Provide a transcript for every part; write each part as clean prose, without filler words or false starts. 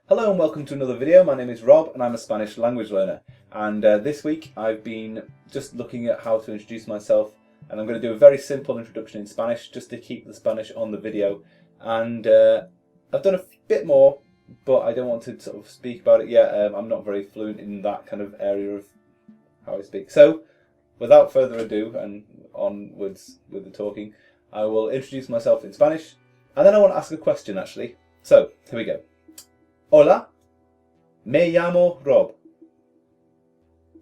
Hello and welcome to another video. My name is Rob and I'm a Spanish language learner. And this week I've been just looking at how to introduce myself, and I'm going to do a very simple introduction in Spanish just to keep the Spanish on the video. And I've done a bit more, but I don't want to sort of speak about it yet. I'm not very fluent in that kind of area of how I speak. So without further ado and onwards with the talking, I will introduce myself in Spanish and then I want to ask a question actually. So here we go. Hola, me llamo Rob.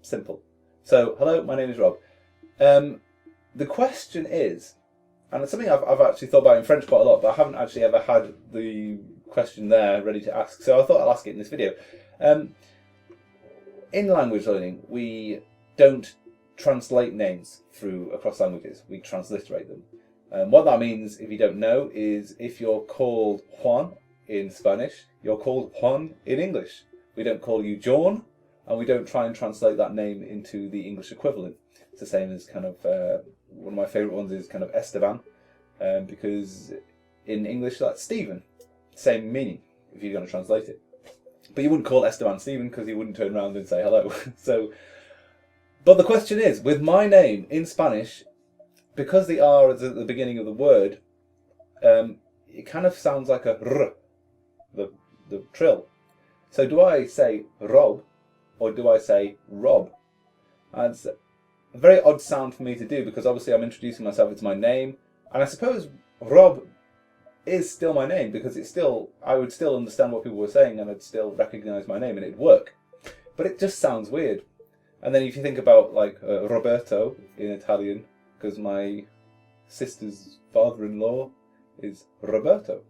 Simple. So, hello, my name is Rob. The question is, and it's something I've actually thought about in French quite a lot, but I haven't actually ever had the question there ready to ask, so I thought I'll ask it in this video. In language learning, we don't translate names across languages, we transliterate them. What that means, if you don't know, is if you're called Juan in Spanish, you're called Juan in English. We don't call you John, and we don't try and translate that name into the English equivalent. It's the same as kind of, one of my favourite ones is kind of Esteban, because in English that's Stephen. Same meaning, if you're going to translate it. But you wouldn't call Esteban Stephen because he wouldn't turn around and say hello. But the question is, with my name in Spanish, because the R is at the beginning of the word, it kind of sounds like a R, the trill. So do I say Rob or do I say Rob? And it's a very odd sound for me to do because obviously I'm introducing myself, it's my name, and I suppose Rob is still my name because I would still understand what people were saying and I'd still recognise my name and it'd work. But it just sounds weird. And then if you think about like Roberto in Italian, because my sister's father-in-law is Roberto.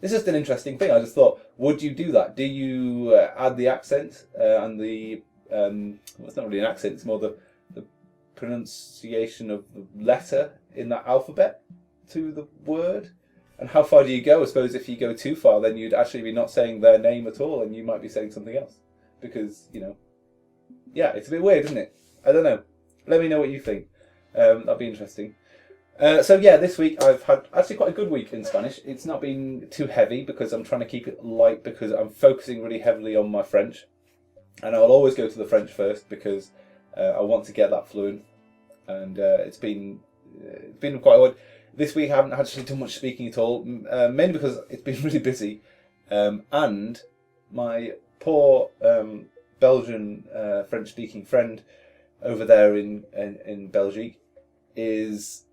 It's just an interesting thing. I just thought, would you do that? Do you add the accent and the well, it's not really an accent, it's more the pronunciation of the letter in that alphabet to the word? And how far do you go? I suppose if you go too far, then you'd actually be not saying their name at all and you might be saying something else. Because, you know, yeah, it's a bit weird, isn't it? I don't know. Let me know what you think. That'd be interesting. So yeah, this week I've had actually quite a good week in Spanish. It's not been too heavy because I'm trying to keep it light because I'm focusing really heavily on my French. And I'll always go to the French first because I want to get that fluent. And it's been quite odd. This week I haven't actually done much speaking at all, mainly because it's been really busy. And my poor Belgian French-speaking friend over there in Belgique is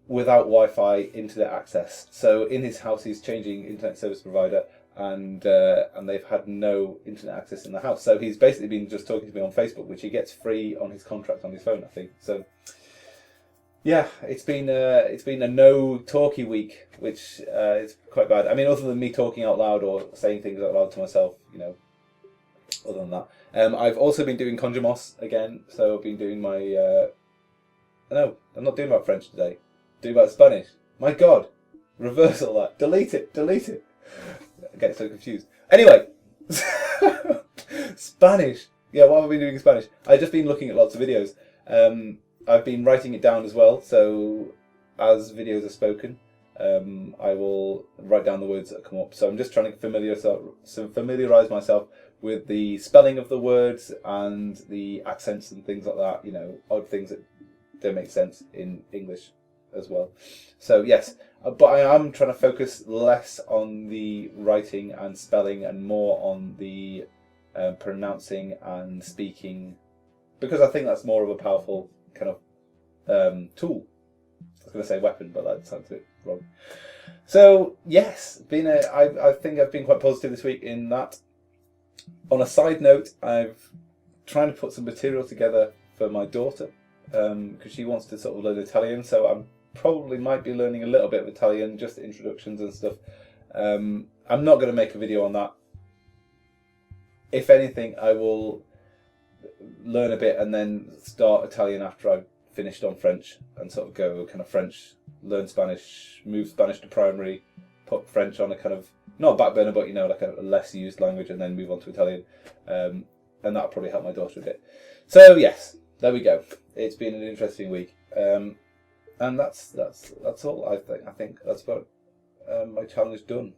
without Wi-Fi internet access. So in his house he's changing internet service provider and they've had no internet access in the house. So he's basically been just talking to me on Facebook, which he gets free on his contract on his phone, I think. So yeah, it's been a no talky week, which is quite bad. I mean, other than me talking out loud or saying things out loud to myself, you know, other than that. I've also been doing Conjumos again, so I've been doing my no, I'm not doing about French today. Doing about Spanish. My God, reverse all that. Delete it. I get so confused. Anyway, Spanish. Yeah, what have I been doing in Spanish? I've just been looking at lots of videos. I've been writing it down as well. So as videos are spoken, I will write down the words that come up. So I'm just trying to familiarise myself with the spelling of the words and the accents and things like that. You know, odd things that don't make sense in English as well. So yes, but I am trying to focus less on the writing and spelling and more on the pronouncing and speaking, because I think that's more of a powerful kind of tool. I was going to say weapon, but that sounds a bit wrong. So yes, I think I've been quite positive this week in that. On a side note, I've trying to put some material together for my daughter because she wants to sort of learn Italian, so I'm probably might be learning a little bit of Italian, just introductions and stuff. I'm not going to make a video on that. If anything, I will learn a bit and then start Italian after I've finished on French and sort of go kind of French, learn Spanish, move Spanish to primary, put French on a kind of, not a back burner, but you know, like a less used language, and then move on to Italian. And that'll probably help my daughter a bit. So yes, there we go. It's been an interesting week. And that's all. I think that's about my challenge done.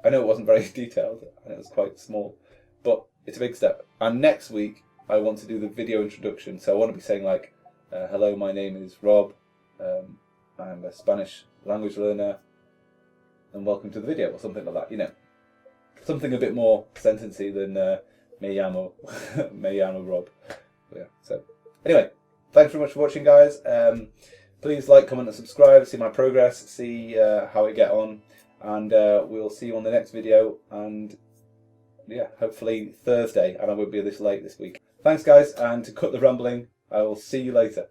I know it wasn't very detailed and it was quite small, but it's a big step. And next week I want to do the video introduction. So I want to be saying like, hello, my name is Rob. I'm a Spanish language learner, and welcome to the video, or something like that. You know, something a bit more sentencey than me llamo Rob. But yeah. So anyway, thanks very much for watching, guys. Please like, comment, and subscribe. See my progress. See how I get on, and we'll see you on the next video. And yeah, hopefully Thursday, and I won't be this late this week. Thanks, guys, and to cut the rambling, I will see you later.